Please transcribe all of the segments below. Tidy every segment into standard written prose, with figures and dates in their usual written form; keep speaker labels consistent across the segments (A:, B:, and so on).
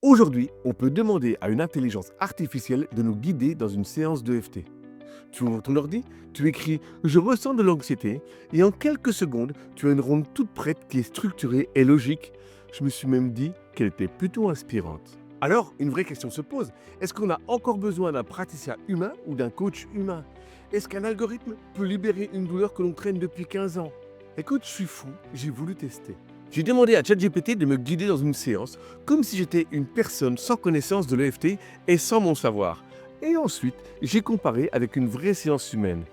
A: Aujourd'hui, on peut demander à une intelligence artificielle de nous guider dans une séance d'EFT. Tu ouvres ton ordi, tu écris «Je ressens de l'anxiété» et en quelques secondes, tu as une ronde toute prête qui est structurée et logique. Je me suis même dit qu'elle était plutôt inspirante. Alors, une vraie question se pose. Est-ce qu'on a encore besoin d'un praticien humain ou d'un coach humain? Est-ce qu'un algorithme peut libérer une douleur que l'on traîne depuis 15 ans? Écoute, je suis fou, j'ai voulu tester. J'ai demandé à ChatGPT de me guider dans une séance, comme si j'étais une personne sans connaissance de l'EFT et sans mon savoir. Et ensuite, j'ai comparé avec une vraie séance humaine.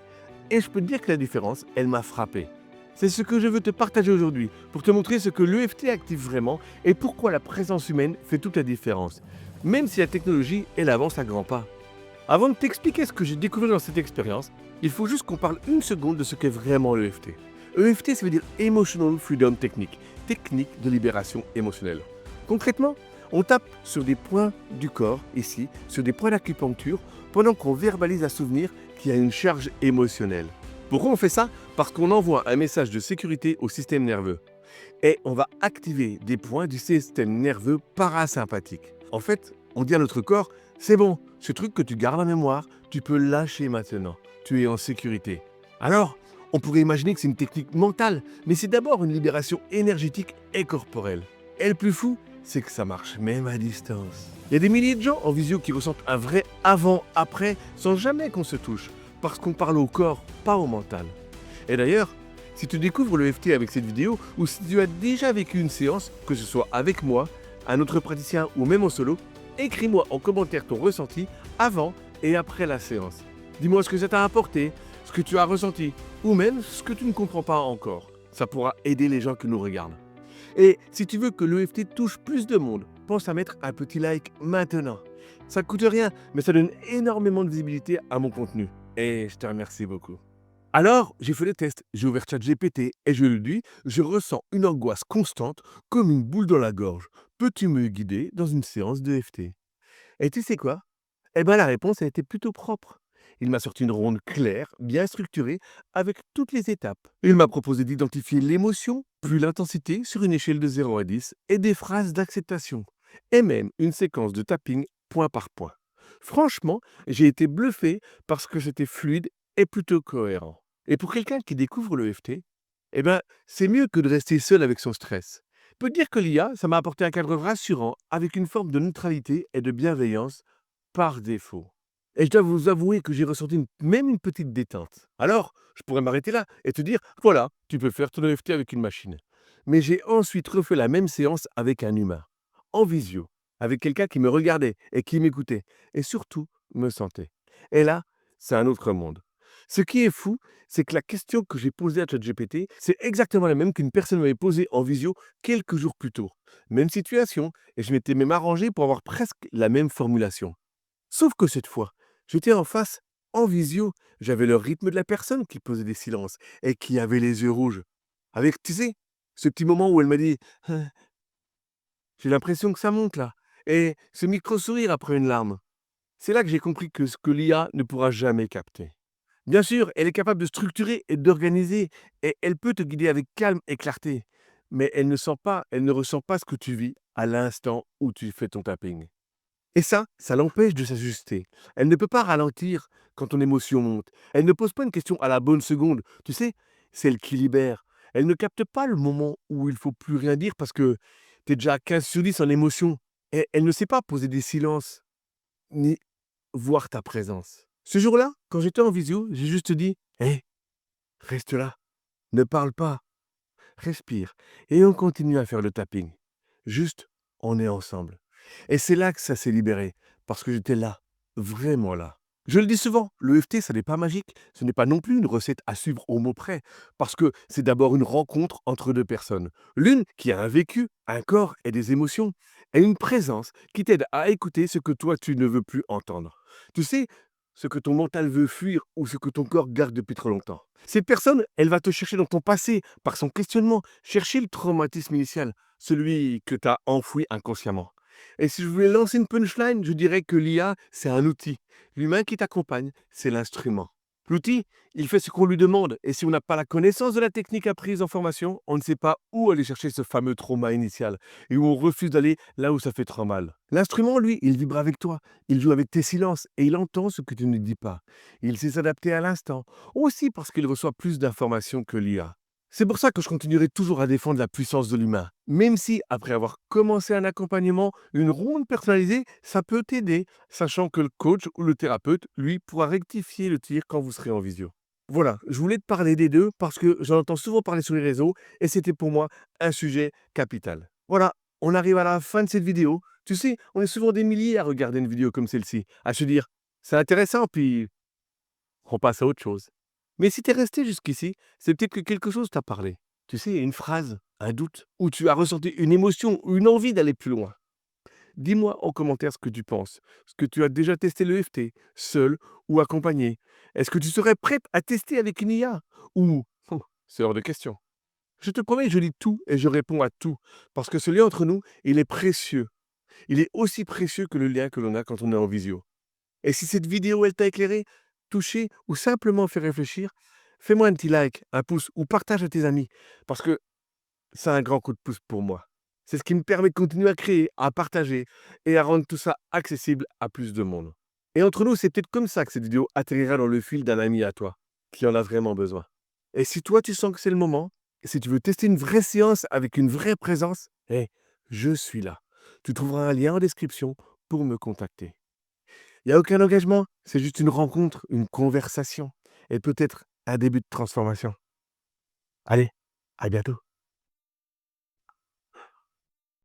A: Et je peux te dire que la différence, elle m'a frappé. C'est ce que je veux te partager aujourd'hui, pour te montrer ce que l'EFT active vraiment et pourquoi la présence humaine fait toute la différence, même si la technologie, elle avance à grands pas. Avant de t'expliquer ce que j'ai découvert dans cette expérience, il faut juste qu'on parle une seconde de ce qu'est vraiment l'EFT. EFT, ça veut dire Emotional Freedom Technique, technique de libération émotionnelle. Concrètement, on tape sur des points du corps, ici, sur des points d'acupuncture, pendant qu'on verbalise un souvenir qui a une charge émotionnelle. Pourquoi on fait ça? Parce qu'on envoie un message de sécurité au système nerveux. Et on va activer des points du système nerveux parasympathique. En fait, on dit à notre corps, c'est bon, ce truc que tu gardes en mémoire, tu peux lâcher maintenant. Tu es en sécurité. Alors, on pourrait imaginer que c'est une technique mentale, mais c'est d'abord une libération énergétique et corporelle. Et le plus fou, c'est que ça marche même à distance. Il y a des milliers de gens en visio qui ressentent un vrai avant-après sans jamais qu'on se touche, parce qu'on parle au corps, pas au mental. Et d'ailleurs, si tu découvres le FT avec cette vidéo, ou si tu as déjà vécu une séance, que ce soit avec moi, un autre praticien ou même en solo, écris-moi en commentaire ton ressenti avant et après la séance. Dis-moi ce que ça t'a apporté, ce que tu as ressenti, ou même ce que tu ne comprends pas encore. Ça pourra aider les gens qui nous regardent. Et si tu veux que l'EFT touche plus de monde, pense à mettre un petit like maintenant. Ça ne coûte rien, mais ça donne énormément de visibilité à mon contenu. Et je te remercie beaucoup. Alors, j'ai fait le test, j'ai ouvert ChatGPT et je lui dis, je ressens une angoisse constante, comme une boule dans la gorge. Peux-tu me guider dans une séance de FT? Et tu sais quoi? Eh bien, la réponse a été plutôt propre. Il m'a sorti une ronde claire, bien structurée, avec toutes les étapes. Il m'a proposé d'identifier l'émotion, puis l'intensité sur une échelle de 0 à 10, et des phrases d'acceptation. Et même une séquence de tapping point par point. Franchement, j'ai été bluffé parce que c'était fluide et plutôt cohérent. Et pour quelqu'un qui découvre le FT, eh ben, c'est mieux que de rester seul avec son stress. Je peux te dire que l'IA, ça m'a apporté un cadre rassurant avec une forme de neutralité et de bienveillance par défaut. Et je dois vous avouer que j'ai ressenti même une petite détente. Alors, je pourrais m'arrêter là et te dire, voilà, tu peux faire ton EFT avec une machine. Mais j'ai ensuite refait la même séance avec un humain, en visio, avec quelqu'un qui me regardait et qui m'écoutait, et surtout me sentait. Et là, c'est un autre monde. Ce qui est fou, c'est que la question que j'ai posée à ChatGPT, c'est exactement la même qu'une personne m'avait posée en visio quelques jours plus tôt. Même situation, et je m'étais même arrangé pour avoir presque la même formulation. Sauf que cette fois, j'étais en face, en visio, j'avais le rythme de la personne qui posait des silences et qui avait les yeux rouges. Avec, tu sais, ce petit moment où elle m'a dit «Hein, j'ai l'impression que ça monte là», et ce micro-sourire après une larme. C'est là que j'ai compris que ce que l'IA ne pourra jamais capter. Bien sûr, elle est capable de structurer et d'organiser, et elle peut te guider avec calme et clarté, mais elle ne ressent pas ce que tu vis à l'instant où tu fais ton tapping. Et ça l'empêche de s'ajuster. Elle ne peut pas ralentir quand ton émotion monte. Elle ne pose pas une question à la bonne seconde. Tu sais, c'est elle qui libère. Elle ne capte pas le moment où il faut plus rien dire parce que tu es déjà à 15 sur 10 en émotion. Et elle ne sait pas poser des silences, ni voir ta présence. Ce jour-là, quand j'étais en visio, j'ai juste dit: «Hé, reste là, ne parle pas, respire». Et on continue à faire le tapping. Juste, on est ensemble. Et c'est là que ça s'est libéré, parce que j'étais là, vraiment là. Je le dis souvent, le l'EFT, ça n'est pas magique, ce n'est pas non plus une recette à suivre au mot près, parce que c'est d'abord une rencontre entre deux personnes. L'une qui a un vécu, un corps et des émotions, et une présence qui t'aide à écouter ce que toi tu ne veux plus entendre. Tu sais, ce que ton mental veut fuir ou ce que ton corps garde depuis trop longtemps. Cette personne, elle va te chercher dans ton passé, par son questionnement, chercher le traumatisme initial, celui que tu as enfoui inconsciemment. Et si je voulais lancer une punchline, je dirais que l'IA, c'est un outil. L'humain qui t'accompagne, c'est l'instrument. L'outil, il fait ce qu'on lui demande. Et si on n'a pas la connaissance de la technique apprise en formation, on ne sait pas où aller chercher ce fameux trauma initial et où on refuse d'aller là où ça fait trop mal. L'instrument, lui, il vibre avec toi. Il joue avec tes silences et il entend ce que tu ne dis pas. Il sait s'adapter à l'instant. Aussi parce qu'il reçoit plus d'informations que l'IA. C'est pour ça que je continuerai toujours à défendre la puissance de l'humain. Même si, après avoir commencé un accompagnement, une ronde personnalisée, ça peut t'aider, sachant que le coach ou le thérapeute, lui, pourra rectifier le tir quand vous serez en visio. Voilà, je voulais te parler des deux parce que j'en entends souvent parler sur les réseaux et c'était pour moi un sujet capital. Voilà, on arrive à la fin de cette vidéo. Tu sais, on est souvent des milliers à regarder une vidéo comme celle-ci, à se dire, c'est intéressant, puis on passe à autre chose. Mais si tu es resté jusqu'ici, c'est peut-être que quelque chose t'a parlé. Tu sais, une phrase, un doute, ou tu as ressenti une émotion ou une envie d'aller plus loin. Dis-moi en commentaire ce que tu penses. Est-ce que tu as déjà testé le l'EFT, seul ou accompagné? Est-ce que tu serais prête à tester avec une IA? Ou c'est hors de question. Je te promets, je lis tout et je réponds à tout. Parce que ce lien entre nous, il est précieux. Il est aussi précieux que le lien que l'on a quand on est en visio. Et si cette vidéo, elle t'a éclairé, touché ou simplement fait réfléchir, fais-moi un petit like, un pouce ou partage à tes amis. Parce que c'est un grand coup de pouce pour moi. C'est ce qui me permet de continuer à créer, à partager et à rendre tout ça accessible à plus de monde. Et entre nous, c'est peut-être comme ça que cette vidéo atterrira dans le fil d'un ami à toi, qui en a vraiment besoin. Et si toi, tu sens que c'est le moment, et si tu veux tester une vraie séance avec une vraie présence, je suis là. Tu trouveras un lien en description pour me contacter. Il n'y a aucun engagement, c'est juste une rencontre, une conversation et peut-être un début de transformation. Allez, à bientôt.